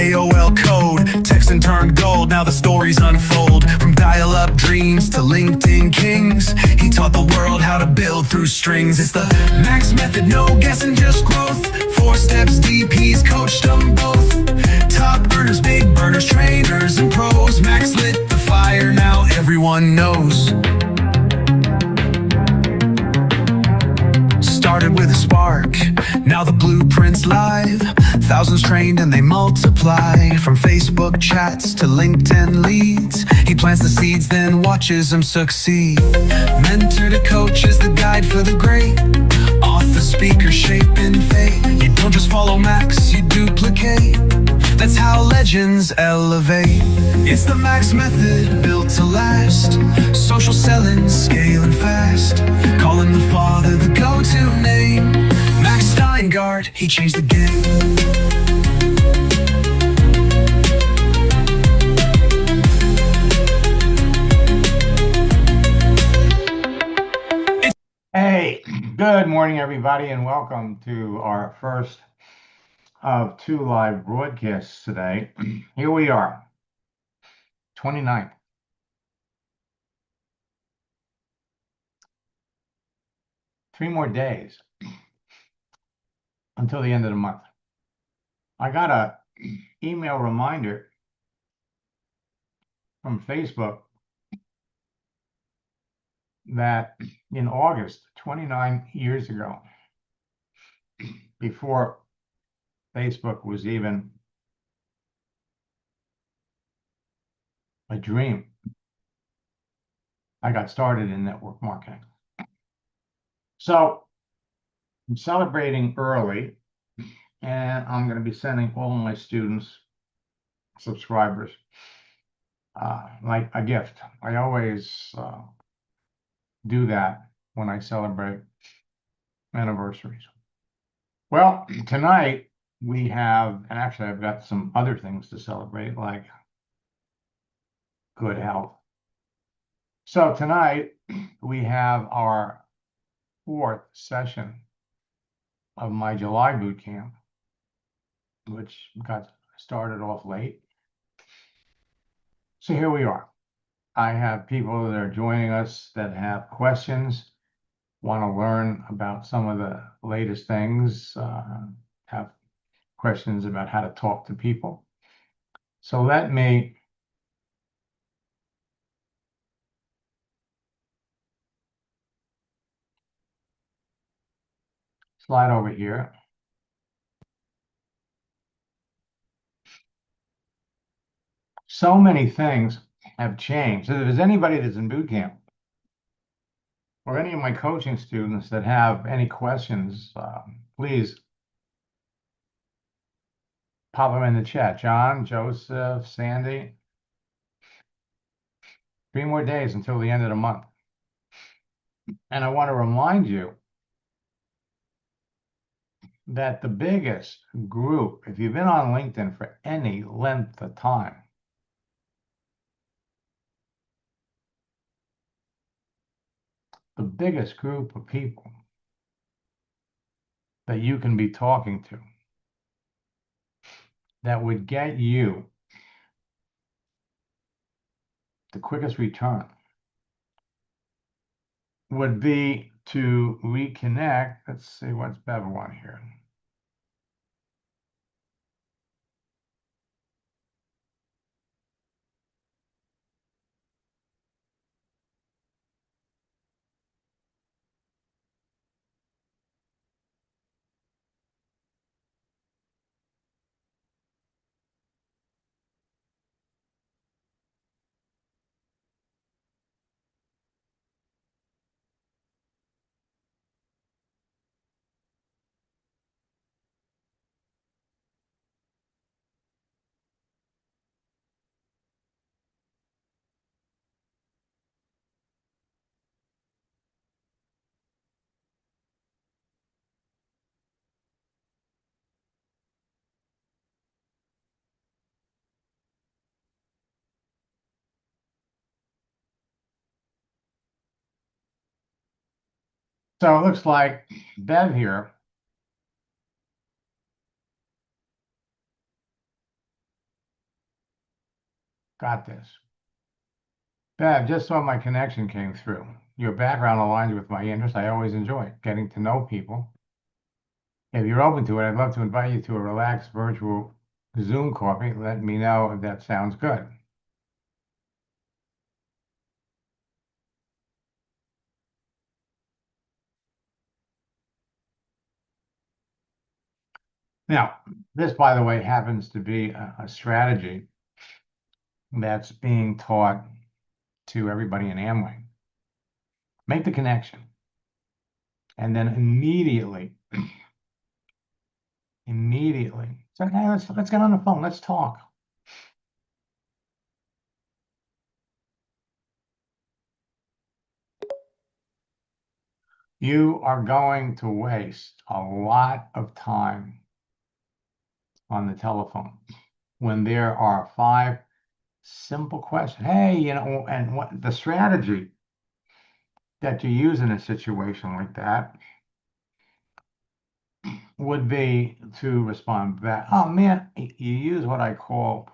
AOL code. Texting turned gold, now the stories unfold. From dial-up dreams to LinkedIn kings, he taught the world how to build through strings. It's the Max method, no guessing, just growth. 4 steps deep, he's coached them both. Top earners, big burners, trainers and pros. Max lit the fire, now everyone knows. Started with a spark, now the blueprint's live. Thousands trained and they multiply. From Facebook chats to LinkedIn leads, he plants the seeds, then watches them succeed. Mentor to coach is the guide for the great. Author, speaker, shaping fate. You don't just follow Max, you duplicate. That's how legends elevate. It's the Max method, built to last. Social selling, scaling fast. Call him the father, the go-to name. Max Steingart, he changed the game. Hey, good morning, everybody, and welcome to our first of 2 live broadcasts today. Here we are, 29th. Three more days until the end of the month. I got a email reminder from Facebook that in August, 29 years ago, before Facebook was even a dream, I got started in network marketing. So I'm celebrating early, and I'm going to be sending all my students, subscribers, like a gift. I always do that when I celebrate anniversaries. Well, tonight we have, and actually I've got some other things to celebrate, like good health. So tonight we have our 4th session of my July boot camp, which got started off late. So here we are. I have people that are joining us that have questions, want to learn about some of the latest things, have questions about how to talk to people. So let me slide over here. So many things have changed. So if there's anybody that's in boot camp or any of my coaching students that have any questions, please pop them in the chat. John, Joseph, Sandy. 3 more days until the end of the month. And I want to remind you that the biggest group, if you've been on LinkedIn for any length of time, the biggest group of people that you can be talking to that would get you the quickest return would be to reconnect. Let's see what's Bev want here. So it looks like Bev here Got this. Bev, just saw my connection came through. Your background aligns with my interests. I always enjoy getting to know people. If you're open to it, I'd love to invite you to a relaxed virtual Zoom coffee. Let me know if that sounds good. Now, this, by the way, happens to be a strategy that's being taught to everybody in Amway. Make the connection. And then immediately, say, hey, let's get on the phone. Let's talk. You are going to waste a lot of time on the telephone when there are 5 simple questions. Hey, you know, and what the strategy that you use in a situation like that would be to respond back. Oh man, you use what I call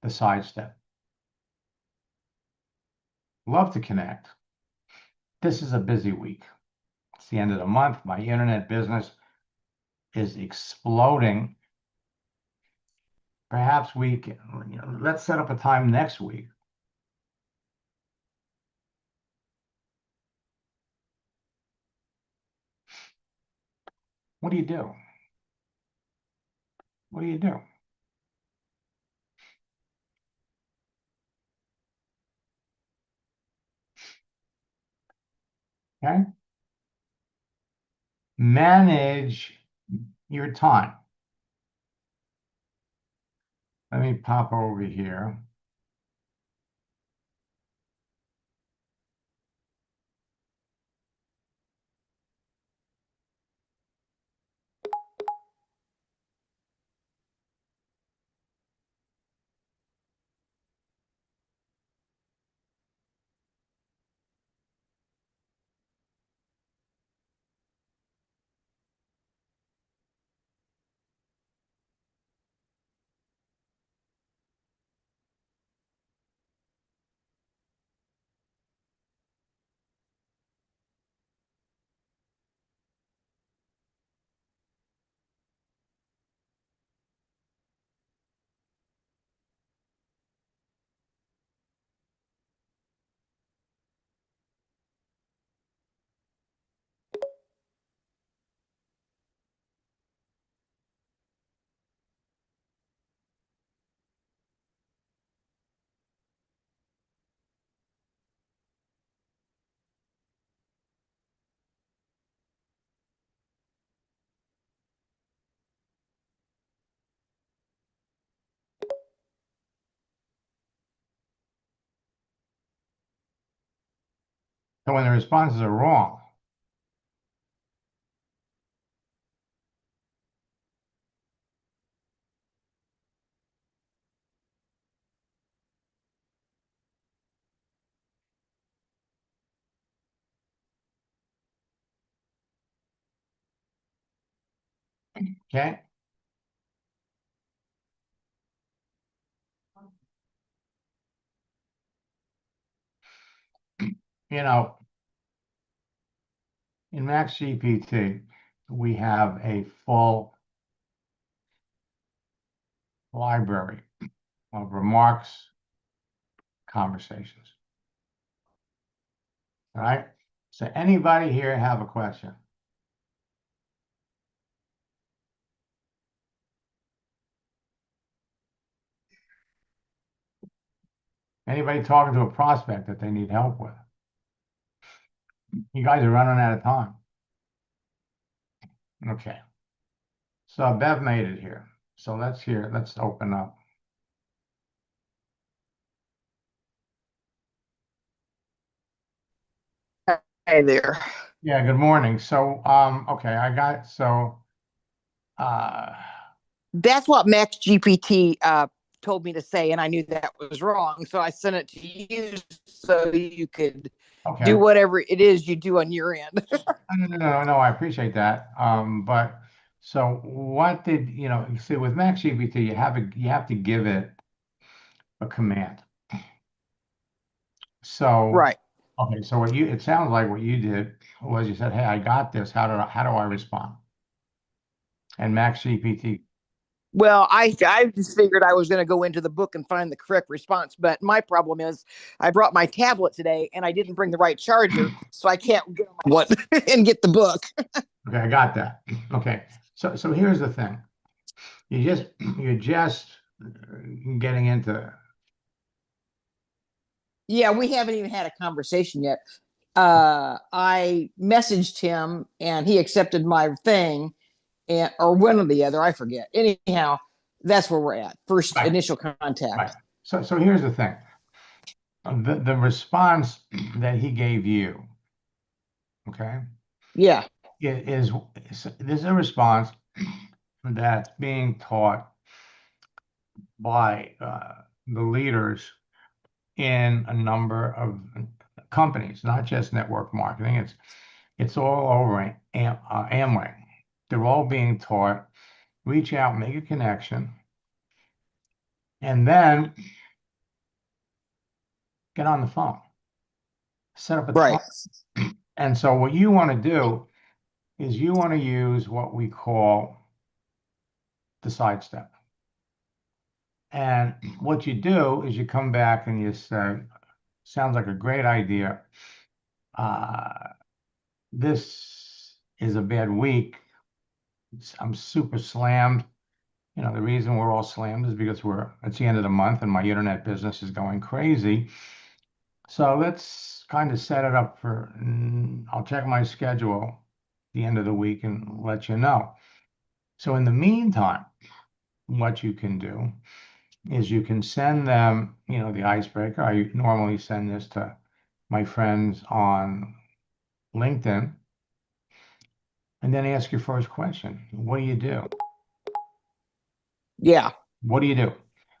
the sidestep. Love to connect. This is a busy week. It's the end of the month. My internet business is exploding. Perhaps we can, you know, let's set up a time next week. What do you do? What do you do? Okay. Manage your time. Let me pop over here. So when the responses are wrong, okay? You know, in Max GPT, we have a full library of remarks, conversations. All right. So anybody here have a question? Anybody talking to a prospect that they need help with? You guys are running out of time. Okay. So Bev made it here. So let's open up. Hey there. Yeah, good morning. So, okay, uh, That's what Max GPT told me to say, and I knew that was wrong. So I sent it to you so you could okay. do whatever it is you do on your end. No, I appreciate that. But so what did, you know, you see with Max GPT, you have to give it a command. So, Right. okay, so it sounds like what you did was you said, hey, I got this. How do I respond? And Max GPT. Well, I just figured I was going to go into the book and find the correct response, but my problem is I brought my tablet today and I didn't bring the right charger, so I can't get what and get the book. Okay, I got that. Okay, so here's the thing. You're just getting into. Yeah, we haven't even had a conversation yet. I messaged him and he accepted my thing, and or one or the other, I forget. Anyhow, that's where we're at. First Right, initial contact. right. So here's the thing. The response that he gave you, okay, Yeah. is this is a response that's being taught by the leaders in a number of companies, not just network marketing. It's all over Amway. They're all being taught, reach out, make a connection, and then get on the phone, set up a Right. time. And so what you want to do is you want to use what we call the sidestep. And what you do is you come back and you say, sounds like a great idea. This is a bad week. I'm super slammed. You know, the reason we're all slammed is because it's the end of the month and my internet business is going crazy. So let's kind of set it up for, I'll check my schedule the end of the week and let you know. So in the meantime, what you can do is you can send them, the icebreaker. I normally send this to my friends on LinkedIn, and then ask your first question. What do you do? Yeah. What do you do?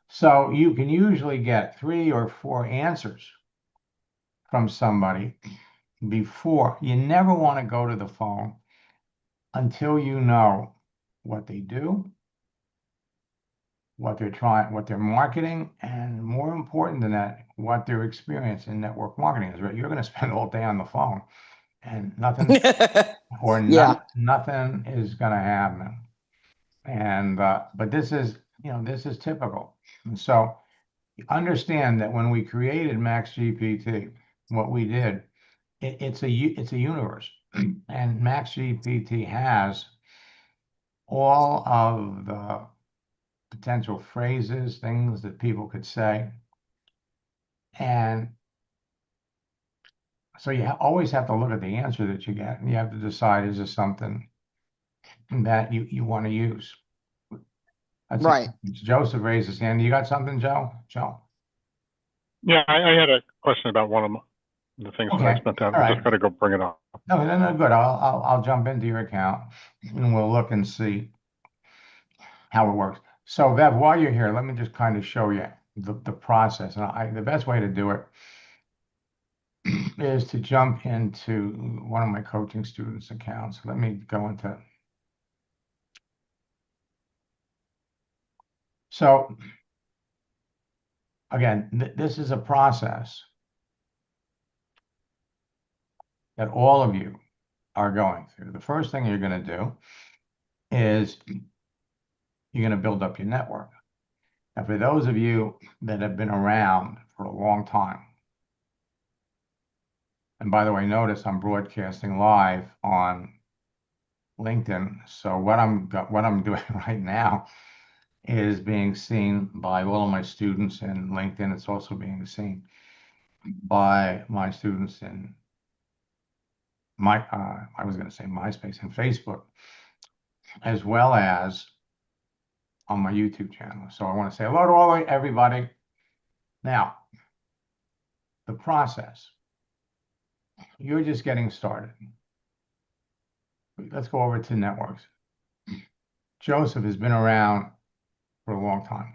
So you can usually get 3 or 4 answers from somebody before. You never want to go to the phone until you know what they do, what they're trying, what they're marketing, and more important than that, what their experience in network marketing is. Right? You're going to spend all day on the phone, and nothing Yeah. nothing is going to happen. And but this is typical. And so understand that when we created Max GPT, what we did, it's a universe, and Max GPT has all of the potential phrases, things that people could say, and so you always have to look at the answer that you get, and you have to decide, is this something that you want to use? That's it. Right. Joseph raised his hand. You got something, Joe? Joe? Yeah, I had a question about one of the things that I Okay. spent out. All I right. just got to go bring it up. No, good. I'll jump into your account and we'll look and see how it works. So Bev, while you're here, let me just kind of show you the process. And the best way to do it is to jump into one of my coaching students' accounts. Let me go into. So again, this is a process that all of you are going through. The first thing you're going to do is you're going to build up your network. Now, for those of you that have been around for a long time, and by the way, notice I'm broadcasting live on LinkedIn. So what I'm doing right now is being seen by all of my students in LinkedIn. It's also being seen by my students in I was going to say MySpace and Facebook, as well as on my YouTube channel. So I want to say hello to everybody. Now, the process. You're just getting started. Let's go over to networks. Joseph has been around for a long time.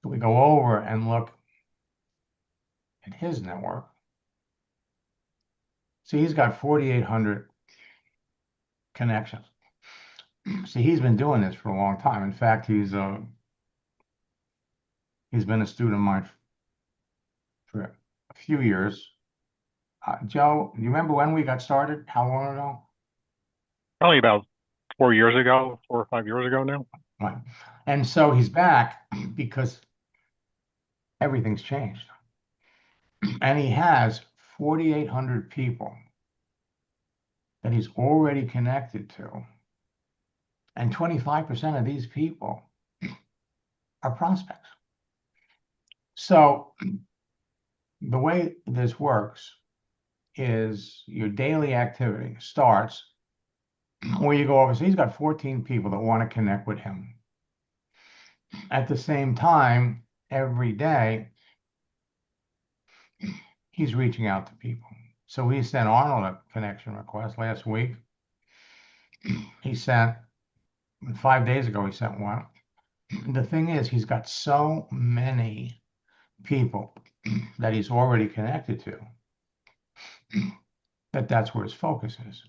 So we go over and look at his network. See, he's got 4,800 connections. See, he's been doing this for a long time. In fact, he's He's been a student of mine for a few years. Joe, you remember when we got started? How long ago? Probably about 4 years ago, 4 or 5 years ago now. Right. And so he's back because everything's changed. And he has 4,800 people that he's already connected to. And 25% of these people are prospects. So the way this works is your daily activity starts where you go over. So he's got 14 people that want to connect with him. At the same time, every day, he's reaching out to people. So he sent Arnold a connection request last week. He sent, 5 days ago, he sent one. The thing is, he's got so many people that he's already connected to that's where his focus is.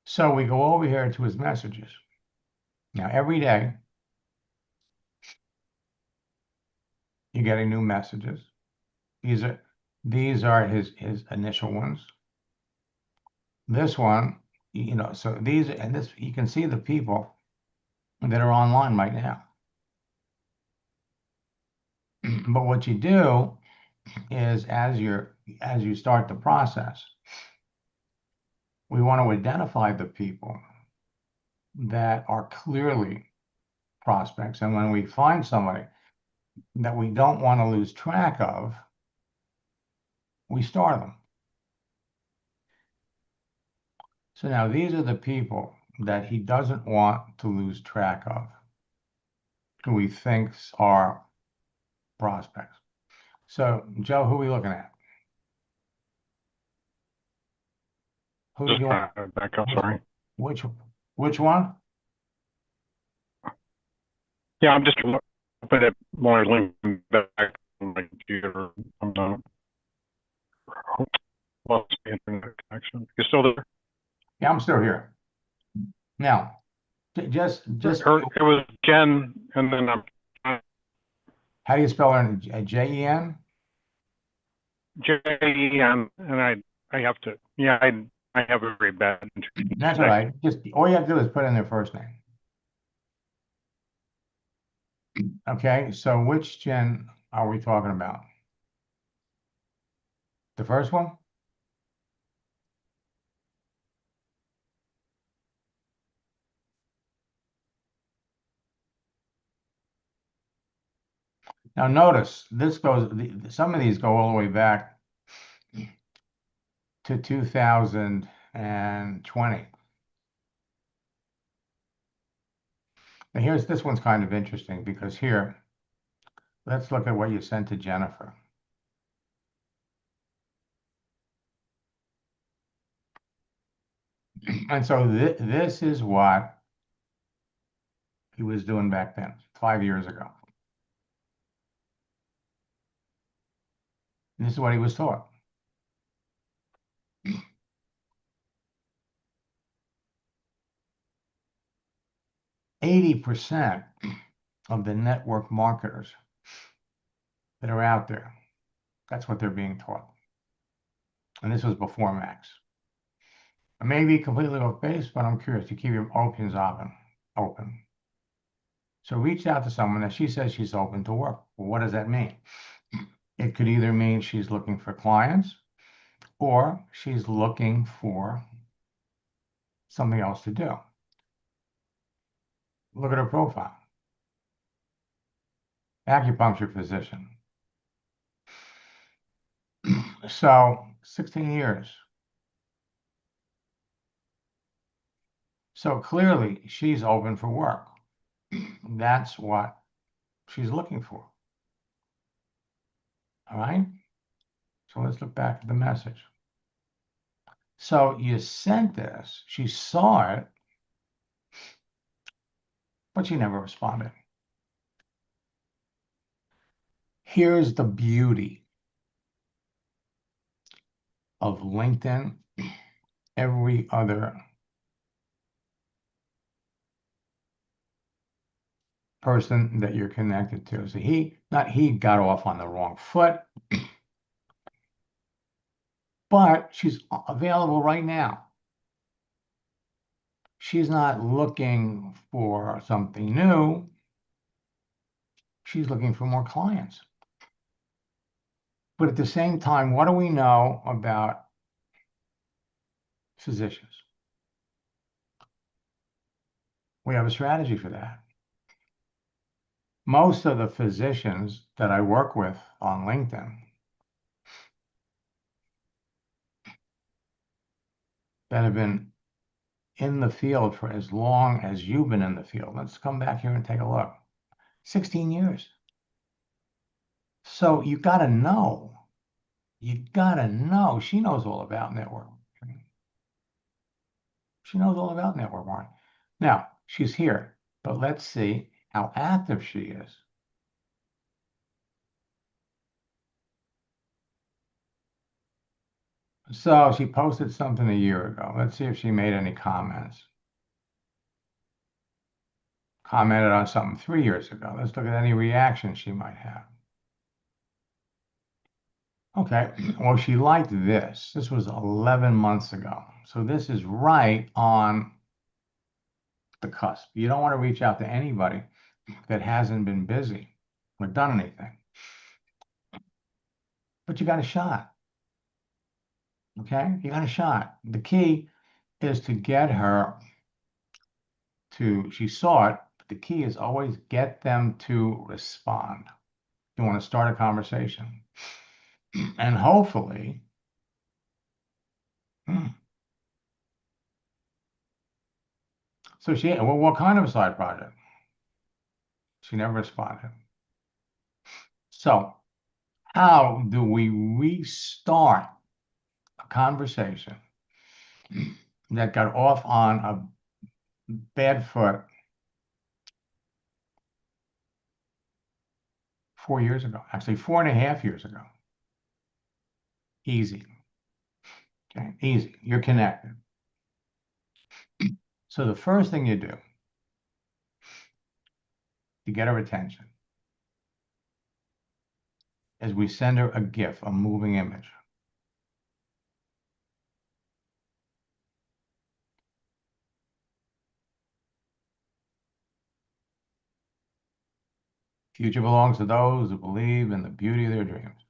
So we go over here to his messages. Now, every day, you're getting new messages. These are his initial ones. This one, so these, and this, you can see the people that are online right now. But what you do is as you start the process, we want to identify the people that are clearly prospects. And when we find somebody that we don't want to lose track of, we star them. So now these are the people that he doesn't want to lose track of, who he thinks are prospects. So, Joe, who are we looking at? Who do Just you trying want? to back up, sorry. Which one? Yeah, I'm just trying to open it more link back on my computer. I'm not lost the internet connection. You still there? Yeah, I'm still here. Now, just It was Jen, and then how do you spell her? Jen? Jen, and I have to. Yeah, I have a very bad internet. That's all right. Just all you have to do is put in their first name. Okay, so which Jen are we talking about? The first one? Now notice this goes. Some of these go all the way back to 2020. Now this one's kind of interesting because here, let's look at what you sent to Jennifer. And so this is what he was doing back then, 5 years ago. And this is what he was taught. %80 of the network marketers that are out there, that's what they're being taught. And this was before Max. I may be completely off base, but I'm curious to keep your options open. So reach out to someone that she says she's open to work. Well, what does that mean? It could either mean she's looking for clients or she's looking for something else to do. Look at her profile. Acupuncture physician. So 16 years. So clearly she's open for work. That's what she's looking for. All right. So let's look back at the message. So you sent this, she saw it, but she never responded. Here's the beauty of LinkedIn. Every other person that you're connected to. So not he got off on the wrong foot, but she's available right now. She's not looking for something new. She's looking for more clients. But at the same time, what do we know about physicians? We have a strategy for that. Most of the physicians that I work with on LinkedIn that have been in the field for as long as you've been in the field. Let's come back here and take a look. 16 years. So you got to know. You got to know. She knows all about network marketing. She knows all about network marketing. Now, she's here, but let's see how active she is. So she posted something a year ago. Let's see if she made any comments. Commented on something 3 years ago. Let's look at any reaction she might have. Okay, well, she liked this. This was 11 months ago. So this is right on the cusp. You don't want to reach out to anybody that hasn't been busy or done anything. But you got a shot. Okay, you got a shot. The key is to get her to, she saw it, but the key is always get them to respond. You want to start a conversation. And hopefully, so she, well, what kind of a side project? She never responded. So how do we restart a conversation that got off on a bad foot 4 years ago? Actually, 4.5 years ago. Easy. Okay, easy. You're connected. So the first thing you do to get her attention is we send her a GIF, a moving image. Future belongs to those who believe in the beauty of their dreams.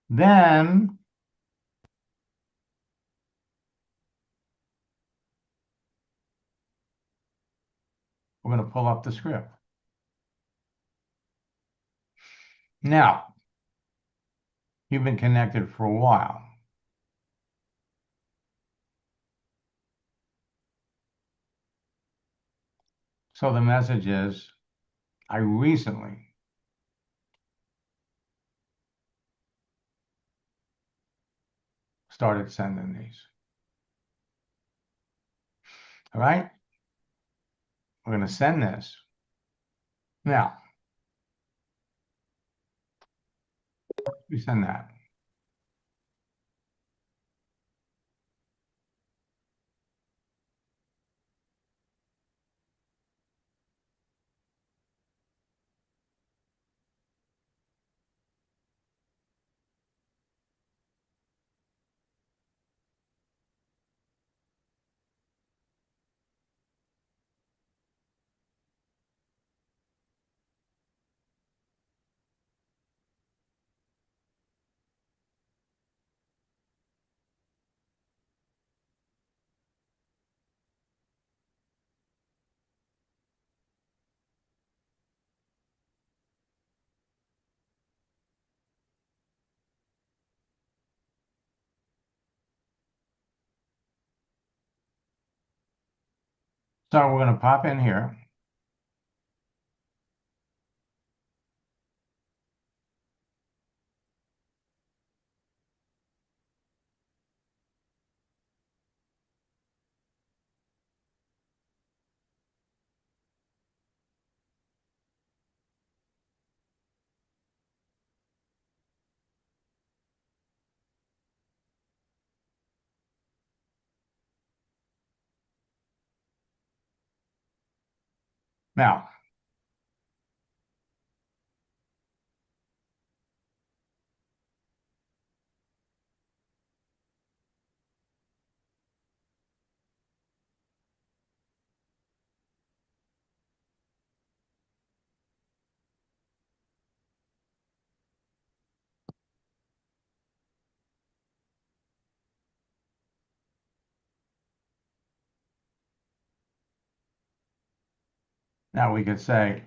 Then we're going to pull up the script. Now, you've been connected for a while. So the message is, I recently started sending these. All right? We're going to send this. Now, we send that. So we're going to pop in here. Now, we could say,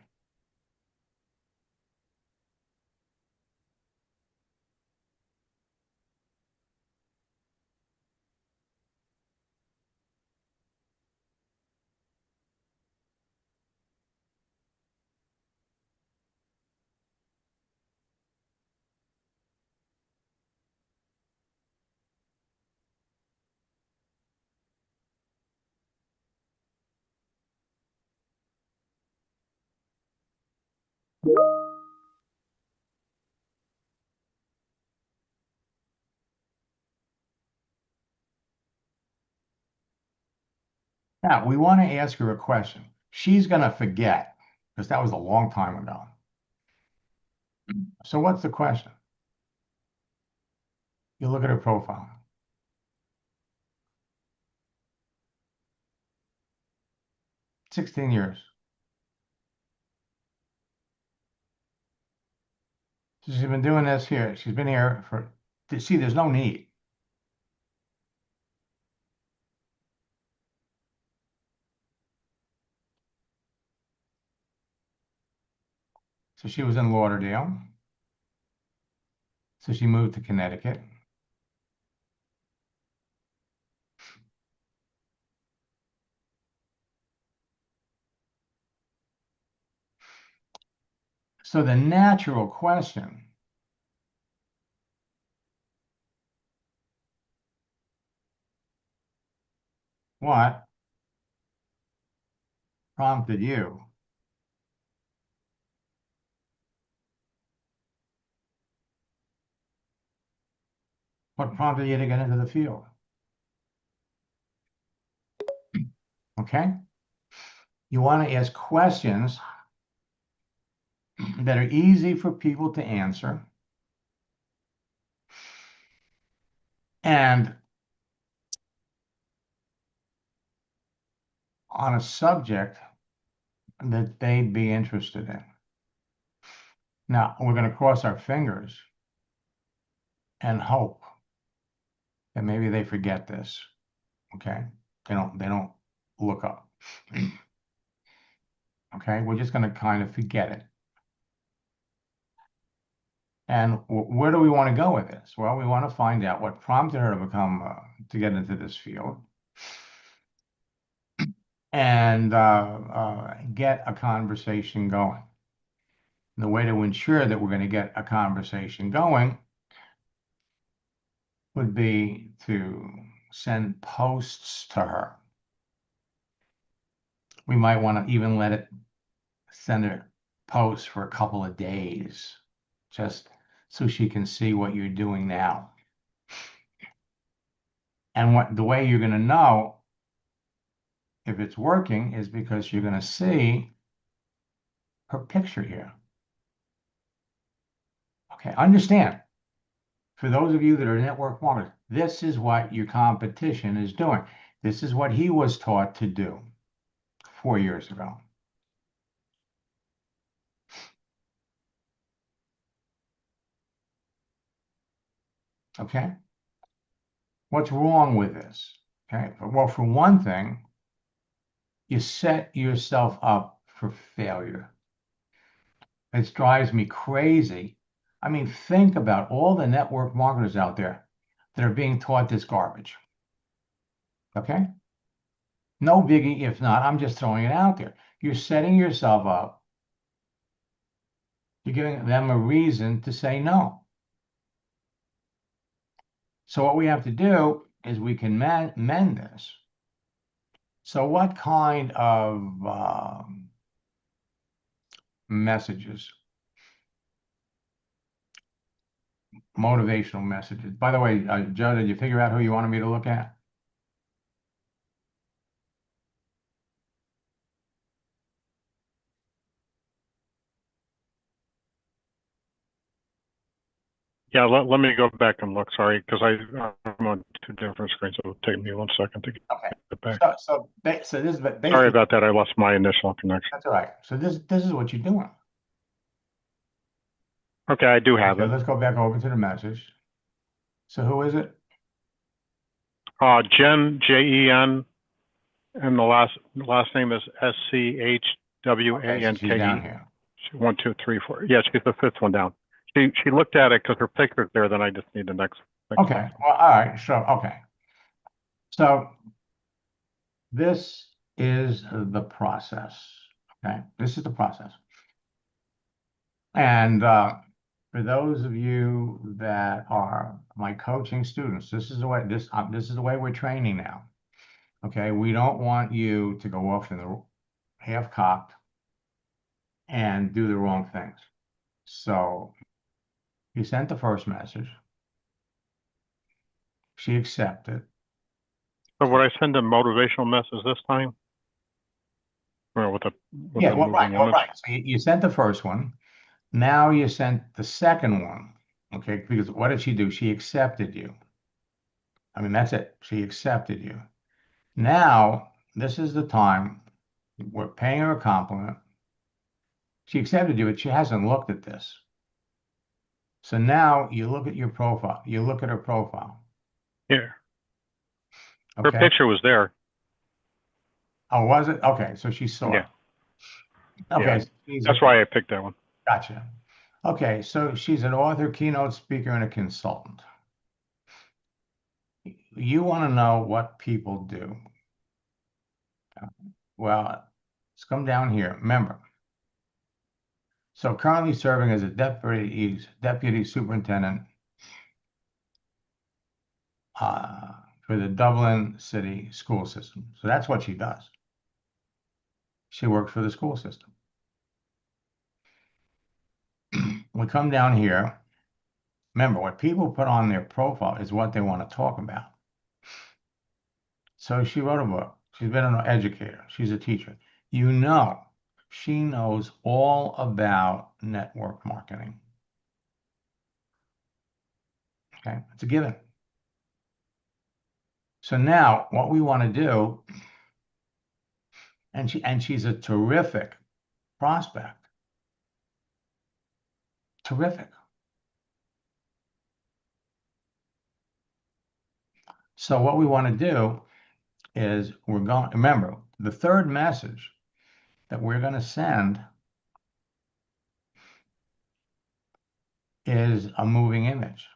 now we want to ask her a question. She's going to forget because that was a long time ago. So what's the question? You look at her profile. 16 years. So she's been doing this here. She's been here for, see, there's no need. So she was in Lauderdale. So she moved to Connecticut. So the natural question what prompted you to get into the field? Okay? You want to ask questions that are easy for people to answer and on a subject that they'd be interested in. Now, we're going to cross our fingers and hope that maybe they forget this. Okay? They don't look up. Okay? We're just going to kind of forget it. And where do we want to go with this? Well, we want to find out what prompted her to become, to get into this field and get a conversation going. And the way to ensure that we're going to get a conversation going would be to send posts to her. We might want to even let it send her posts for a couple of days, just so she can see what you're doing now. And the way you're going to know if it's working is because you're going to see her picture here. Okay, understand, for those of you that are network marketers, this is what your competition is doing. This is what he was taught to do 4 years ago. Okay? What's wrong with this? Okay, well, for one thing, you set yourself up for failure. It drives me crazy. I mean, think about all the network marketers out there that are being taught this garbage. Okay? No biggie if not. I'm just throwing it out there. You're setting yourself up. You're giving them a reason to say no. So what we have to do is we can mend this. So what kind of messages? Motivational messages. By the way, Joe, did you figure out who you wanted me to look at? Yeah, let me go back and look. Sorry, because I'm on two different screens. It'll take me 1 second to Okay. get back. So this is basically. Sorry about that. I lost my initial connection. That's all right. So this is what you're doing. Okay, I do have Okay, it. let's go back over to the message. So who is it? Jen, Jen, and the last name is SCHWANKE. Okay, so she's down here. 1, 2, 3, 4. Yeah, she's the fifth one down. She looked at it because her picture's there. Then I just need the next. Okay. Well, all right. So okay. So this is the process. Okay, this is the process. And for those of you that are my coaching students, this is the way this is the way we're training now. Okay, we don't want you to go off in the half cocked and do the wrong things. So he sent the first message. She accepted. So would I send a motivational message this time? Or with a Yeah, well, right, moving well, image? right. So you sent the first one. Now you sent the second one. Okay, because what did she do? She accepted you. I mean, that's it. She accepted you. Now, this is the time we're paying her a compliment. She accepted you, but she hasn't looked at this. So now you look at your profile. You look at her profile. Yeah. Her Okay. picture was there. Oh, was it? Okay, so she saw Yeah. it. Okay, Yeah. so she's That's why I picked that one. gotcha. Okay, so she's an author, keynote speaker, and a consultant. You want to know what people do. Well, let's come down here. Remember, so currently serving as a deputy superintendent for the Dublin City school system. So that's what she does. She works for the school system. We come down here. Remember, what people put on their profile is what they want to talk about. So she wrote a book. She's been an educator. She's a teacher. You know, she knows all about network marketing. Okay, it's a given. So now what we want to do, and she's a terrific prospect. Terrific. So what we want to do is remember, the third message that we're going to send is a moving image.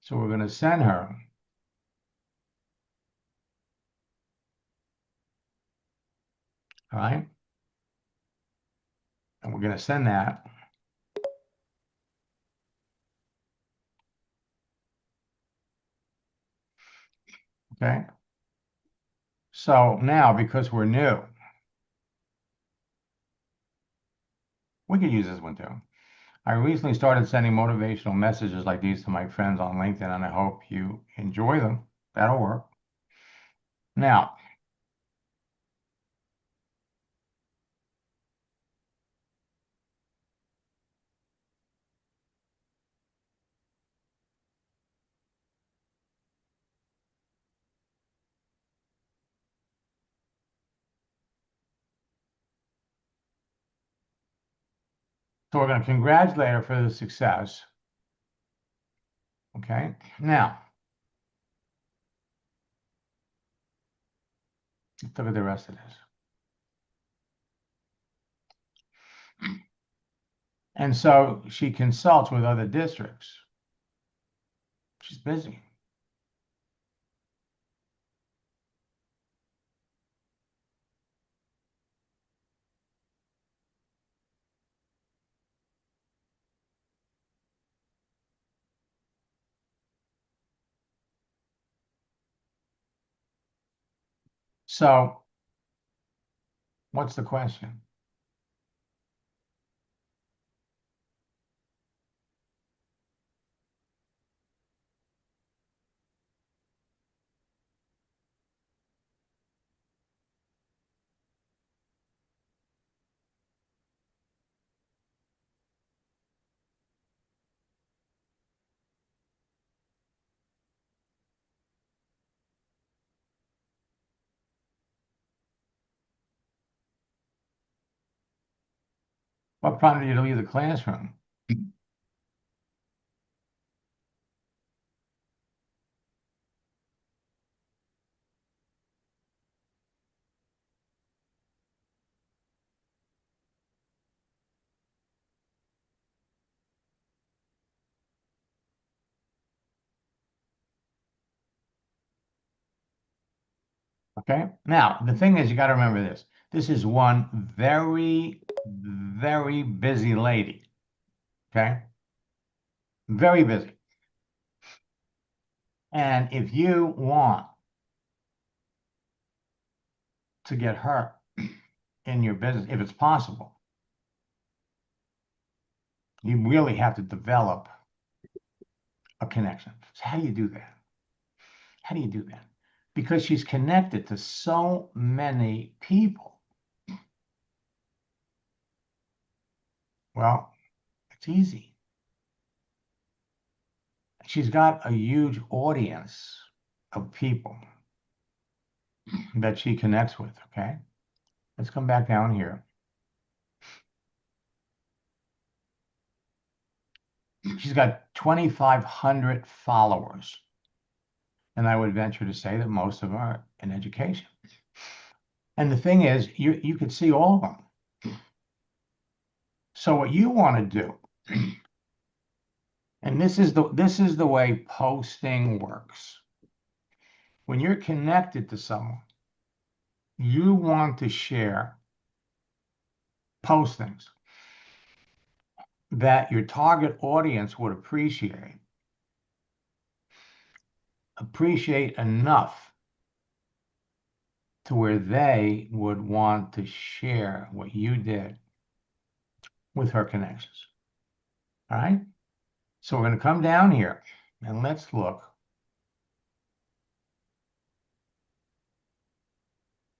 So we're going to send her all right? And we're going to send that. Okay. So now, because we're new, we could use this one too. I recently started sending motivational messages like these to my friends on LinkedIn, and I hope you enjoy them. That'll work. Now, so we're going to congratulate her for the success. Okay. Now, let's look at the rest of this. And so she consults with other districts. She's busy. So what's the question? What prompted you to leave the classroom? Okay. Now, the thing is, you got to remember this. This is one very, very busy lady. Okay. Very busy. And if you want to get her in your business, if it's possible, you really have to develop a connection. So how do you do that? How do you do that? Because she's connected to so many people. Well, it's easy. She's got a huge audience of people that she connects with, okay? Let's come back down here. She's got 2,500 followers. And I would venture to say that most of them are in education. And the thing is, you could see all of them. So what you want to do, and this is the way posting works. When you're connected to someone, you want to share postings that your target audience would appreciate enough to where they would want to share what you did with her connections. All right? So we're going to come down here and let's look.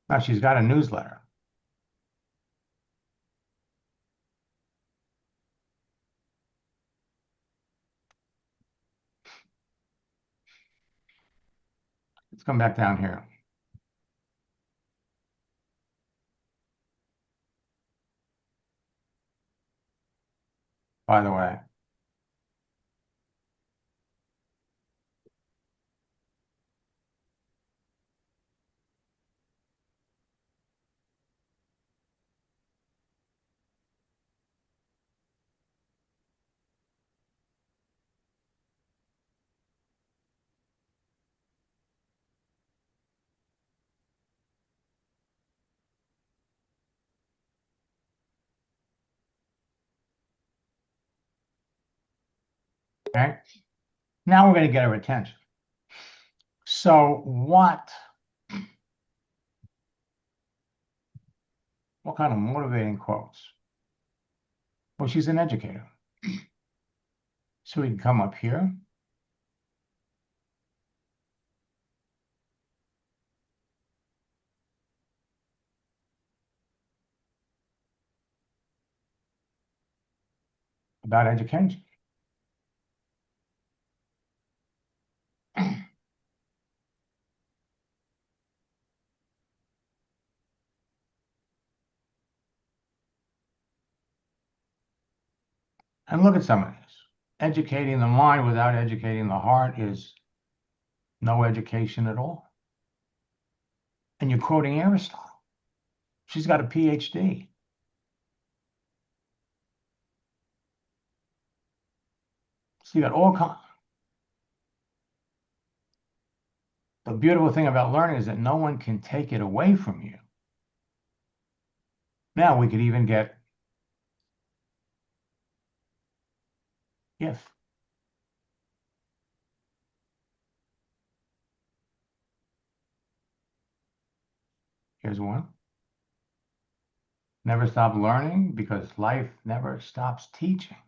Now she's got a newsletter. Let's come back down here. By the way, okay? Now we're going to get her attention. So what kind of motivating quotes? Well, she's an educator. So we can come up here. About education. And look at some of this. Educating the mind without educating the heart is no education at all. And you're quoting Aristotle. She's got a PhD. So you got all kinds. The beautiful thing about learning is that no one can take it away from you. Now we could even get if. Here's one. Never stop learning because life never stops teaching.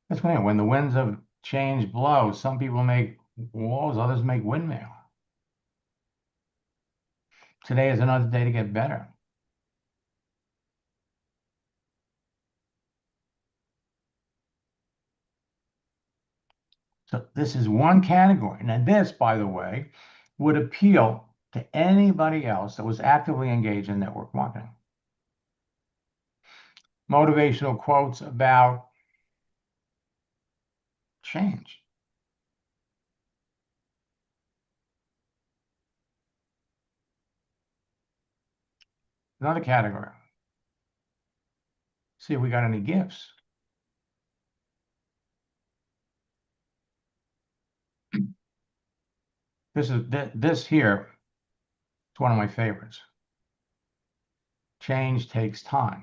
That's when the winds of change blow, some people make walls, others make windmill. Today is another day to get better. So this is one category. Now this, by the way, would appeal to anybody else that was actively engaged in network marketing. Motivational quotes about change. Another category. See if we got any gifts. This here is one of my favorites. Change takes time.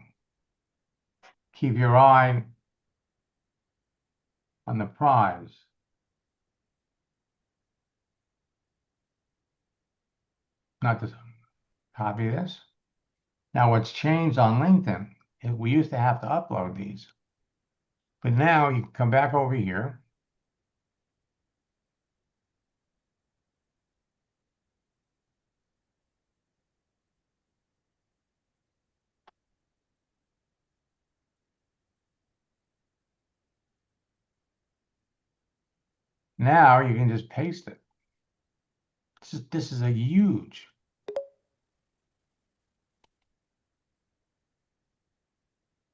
Keep your eye on the prize. Not to copy this. Now what's changed on LinkedIn is we used to have to upload these. But now you can come back over here. Now you can just paste it. This is a huge.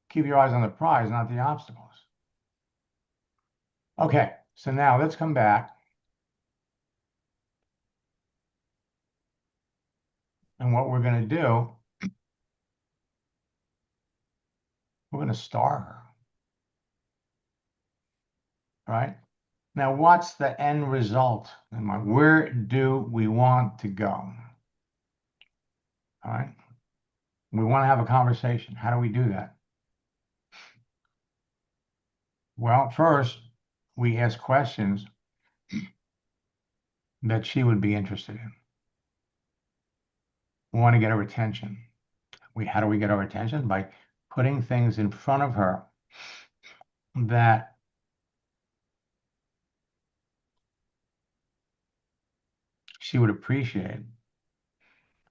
Keep your eyes on the prize, not the obstacles. Okay, so now let's come back. And what we're going to do, we're going to star her. Right? Now, what's the end result? Where do we want to go? All right. We want to have a conversation. How do we do that? Well, first, we ask questions that she would be interested in. We want to get her attention. How do we get her attention? By putting things in front of her that she would appreciate.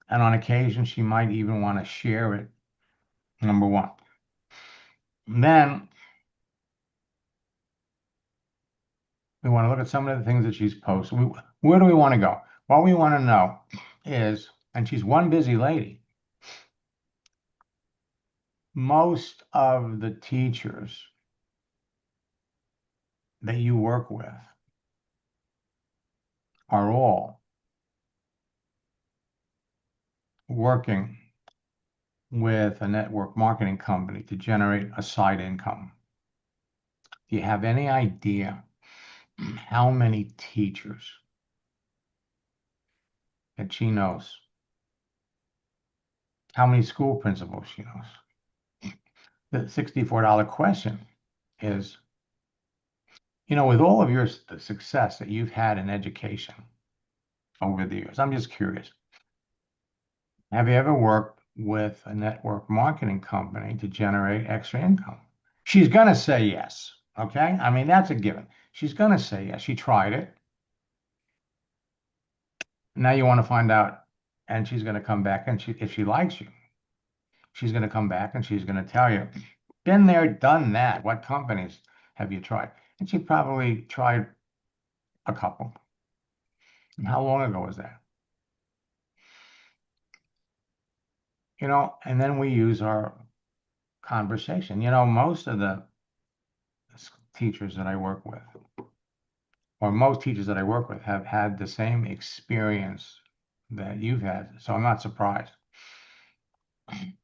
And on occasion, she might even want to share it, number one. And then we want to look at some of the things that she's posted. Where do we want to go? What we want to know is, and she's one busy lady, most of the teachers that you work with are all working with a network marketing company to generate a side income. Do you have any idea how many teachers that she knows? How many school principals she knows? The $64 question is, with all of the success that you've had in education over the years, I'm just curious, have you ever worked with a network marketing company to generate extra income? She's going to say yes, okay? I mean, that's a given. She's going to say yes. She tried it. Now you want to find out, and she's going to come back, and if she likes you, she's going to come back and she's going to tell you, been there, done that. What companies have you tried? And she probably tried a couple. And how long ago was that? And then we use our conversation. Most of the teachers that I work with, or most teachers that I work with, have had the same experience that you've had. So I'm not surprised.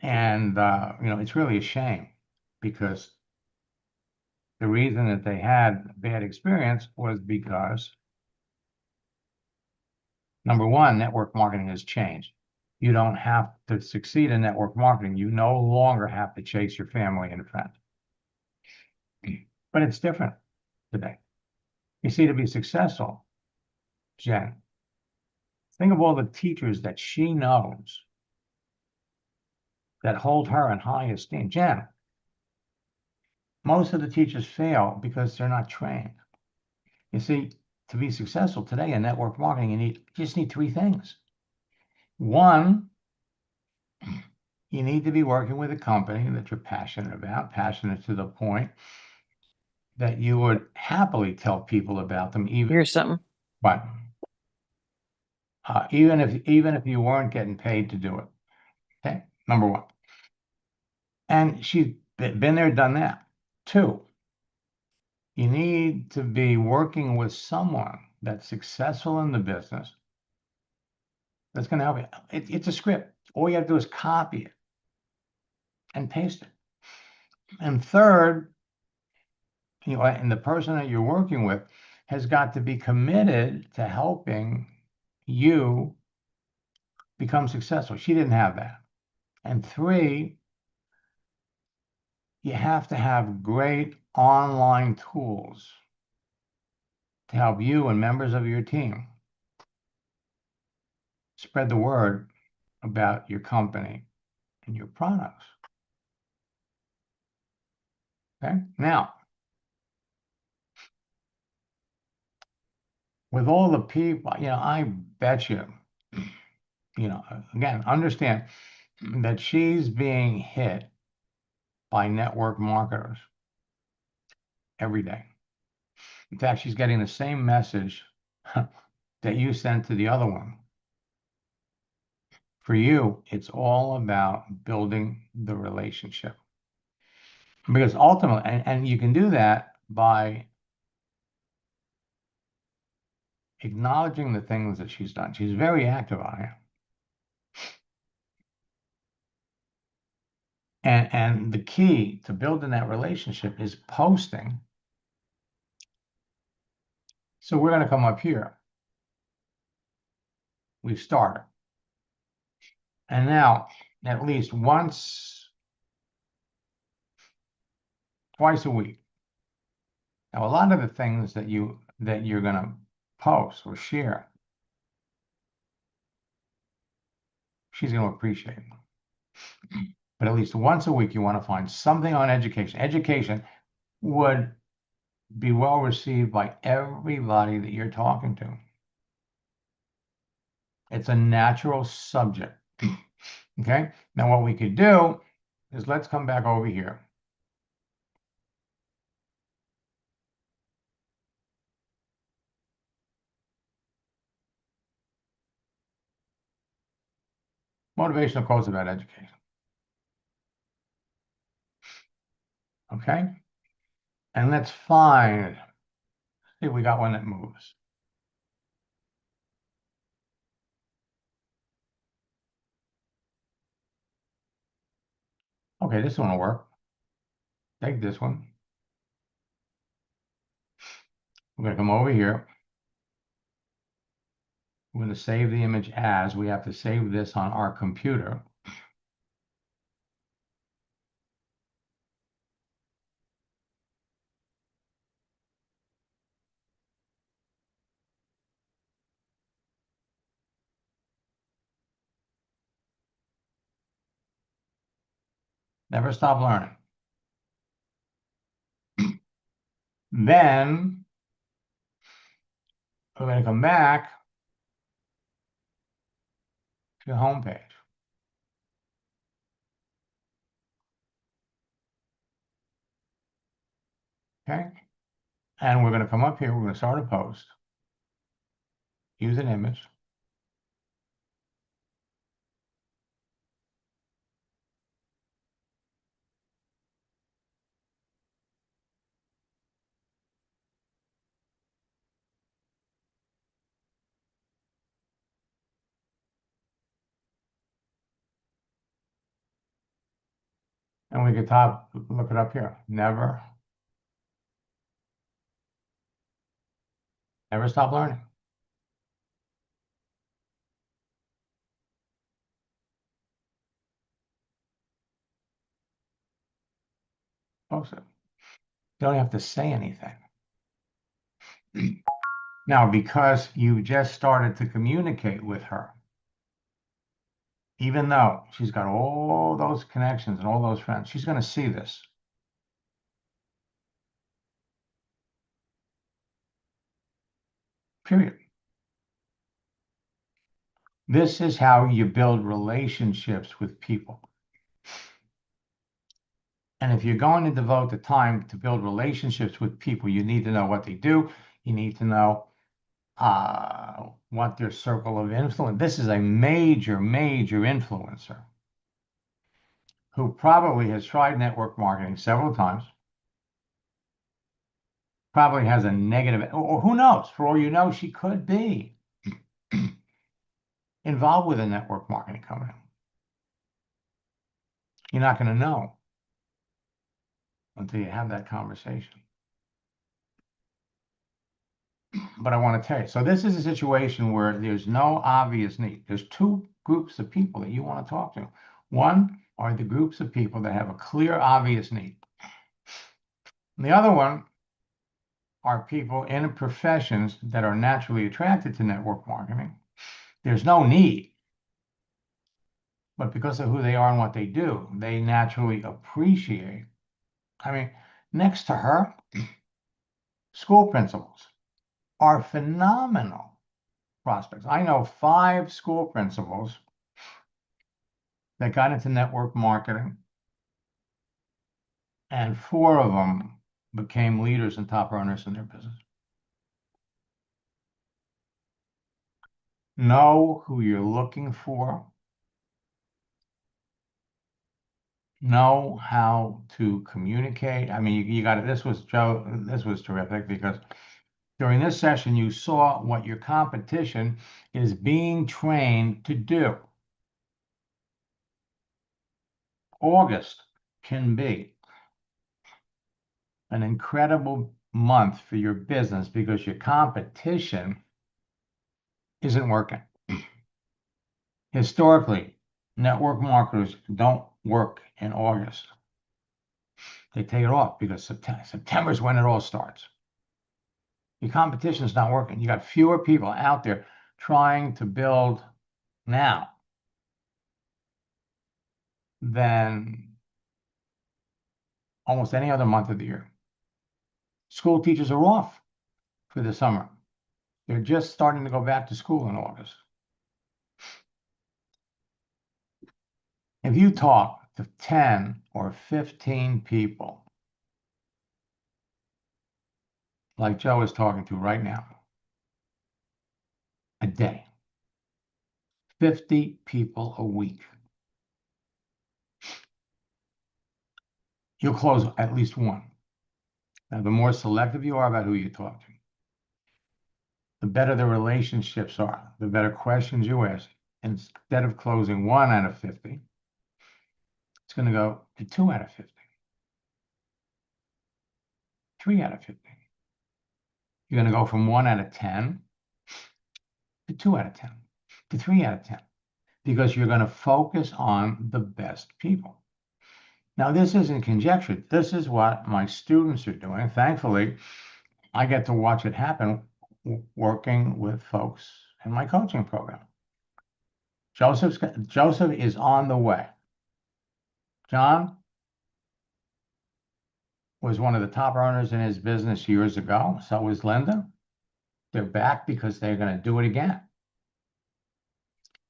And, it's really a shame, because the reason that they had a bad experience was because, number one, network marketing has changed. You don't have to succeed in network marketing. You no longer have to chase your family and friends. But it's different today. You see, to be successful, Jen, think of all the teachers that she knows that hold her in high esteem. Jen, most of the teachers fail because they're not trained. You see, to be successful today in network marketing, you just need three things. One, you need to be working with a company that you're passionate about, passionate to the point that you would happily tell people about them, even Here's something. but even if you weren't getting paid to do it. Okay, number one. And she's been there, done that. Two, you need to be working with someone that's successful in the business that's going to help you. It's a script. All you have to do is copy it and paste it. And third, and the person that you're working with has got to be committed to helping you become successful. She didn't have that. And three, you have to have great online tools to help you and members of your team spread the word about your company and your products. Okay. Now, with all the people, I bet you, again, understand that she's being hit by network marketers every day. In fact, she's getting the same message that you sent to the other one. For you, it's all about building the relationship. Because ultimately, and you can do that by acknowledging the things that she's done. She's very active on it. And the key to building that relationship is posting. So we're going to come up here. We've started. And now, at least twice a week. Now, a lot of the things that you're going to post or share, she's going to appreciate. But at least once a week, you want to find something on education. Education would be well received by everybody that you're talking to. It's a natural subject. Okay. Now, what we could do is let's come back over here. Motivational quotes about education. Okay. And let's find, see if we got one that moves. Okay, this one will work. Take this one. We're going to come over here. We're going to save the image as. We have to save this on our computer. Never stop learning. Then we're going to come back to the home page. Okay. And we're going to come up here. We're going to start a post. Use an image. And we could look it up here. Never stop learning. Post it. You don't have to say anything. Now, because you just started to communicate with her, even though she's got all those connections and all those friends, she's going to see this. Period. This is how you build relationships with people. And if you're going to devote the time to build relationships with people, you need to know what they do. You need to know what their circle of influence. This is a major, major influencer who probably has tried network marketing several times, probably has a negative, or who knows, for all you know, she could be involved with a network marketing company. You're not going to know until you have that conversation. But I want to tell you, so this is a situation where there's no obvious need. There's two groups of people that you want to talk to. One are the groups of people that have a clear, obvious need. And the other one are people in professions that are naturally attracted to network marketing. There's no need, but because of who they are and what they do, they naturally appreciate. I mean, next to her, school principals are phenomenal prospects. I know 5 school principals that got into network marketing, and 4 of them became leaders and top earners in their business. Know who you're looking for. Know how to communicate. I mean, you got it. This was Joe. This was terrific because during this session, you saw what your competition is being trained to do. August can be an incredible month for your business because your competition isn't working. Historically, network marketers don't work in August. They take it off because September is when it all starts. Your competition is not working. You got fewer people out there trying to build now than almost any other month of the year. School teachers are off for the summer. They're just starting to go back to school in August. If you talk to 10 or 15 people, like Joe is talking to right now, a day, 50 people a week, you'll close at least one. Now, the more selective you are about who you talk to, the better the relationships are, the better questions you ask. Instead of closing 1 out of 50, it's going to go to 2 out of 50, 3 out of 50. You're going to go from 1 out of 10 to 2 out of 10 to 3 out of 10 because you're going to focus on the best people. Now, this isn't conjecture. This is what my students are doing. Thankfully, I get to watch it happen working with folks in my coaching program. Joseph is on the way. John was one of the top earners in his business years ago. So was Linda. They're back because they're going to do it again.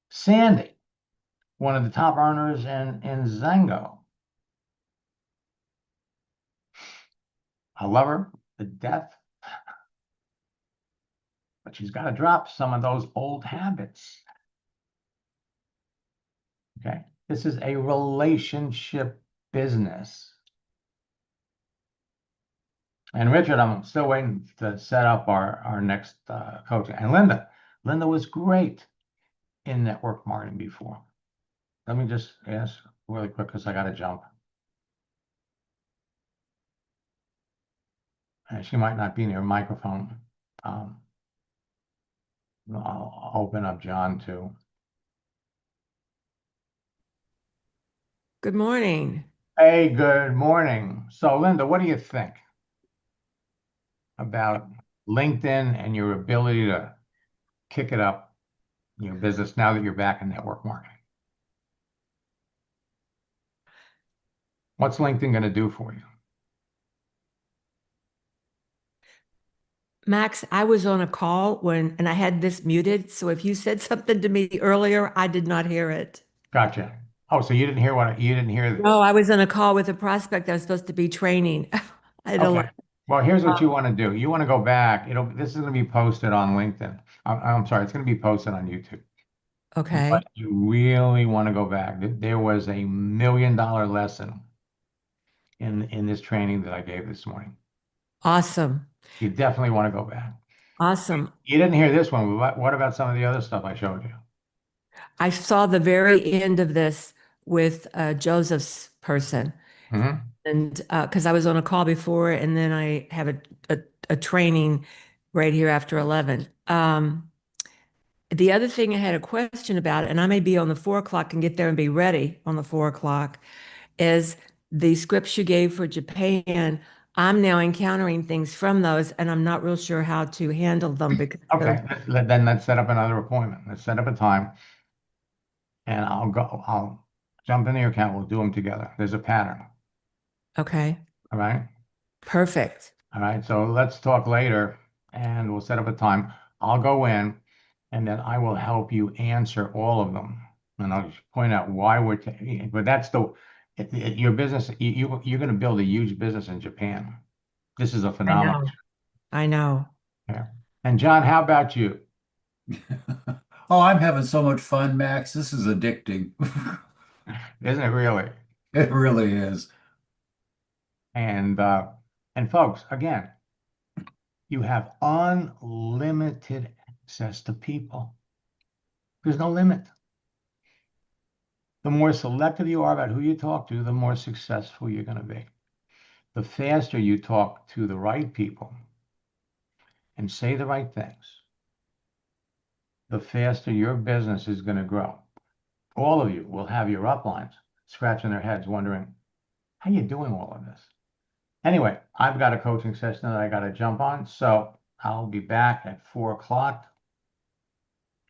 Sandy, one of the top earners in Zengo. I love her to death, but she's got to drop some of those old habits. Okay, this is a relationship business. And Richard, I'm still waiting to set up our next coaching. And Linda was great in network marketing before. Let me just ask really quick because I got to jump. And she might not be near a microphone. I'll open up John too. Good morning. Hey, good morning. So, Linda, what do you think about LinkedIn and your ability to kick it up in your business now that you're back in network marketing? What's LinkedIn going to do for you? Max, I was on a call and I had this muted. So if you said something to me earlier, I did not hear it. Gotcha. Oh, so you didn't hear you didn't hear this? No, I was on a call with a prospect I was supposed to be training. I don't. Okay. Well, here's what you want to do. You want to go back. This is going to be posted on LinkedIn. I'm sorry, it's going to be posted on YouTube. Okay. But you really want to go back. There was $1 million lesson in this training that I gave this morning. Awesome. You definitely want to go back. Awesome. You didn't hear this one. But what about some of the other stuff I showed you? I saw the very end of this with Joseph's person. Mhm. And because I was on a call before, and then I have a training right here after 11. The other thing I had a question about, and I may be on the 4 o'clock and get there and be ready on the 4 o'clock, is the scripts you gave for Japan. I'm now encountering things from those, and I'm not real sure how to handle them because Okay, then let's set up another appointment. Let's set up a time, and I'll jump into your account. We'll do them together. There's a pattern. Okay, All right. perfect. All right. So let's talk later, and we'll set up a time. I'll go in, and then I will help you answer all of them, and I'll just point out why we're taking. But that's your business. You're going to build a huge business in Japan. This is a I phenomenon. know. I know. Yeah. And John, how about you? Oh, I'm having so much fun, Max. This is addicting. Isn't it really? It really is. And folks, again, you have unlimited access to people. There's no limit. The more selective you are about who you talk to, the more successful you're going to be. The faster you talk to the right people and say the right things, the faster your business is going to grow. All of you will have your uplines scratching their heads wondering, how are you doing all of this? Anyway, I've got a coaching session that I got to jump on, so I'll be back at 4 o'clock.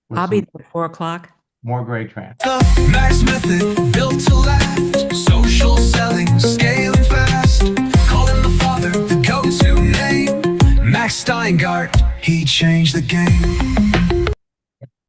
with I'll be some there at 4 o'clock. more great training. The Max Method, built to last. Social selling, scaling fast. Call him the father, the go-to name. Max Steingart, he changed the game.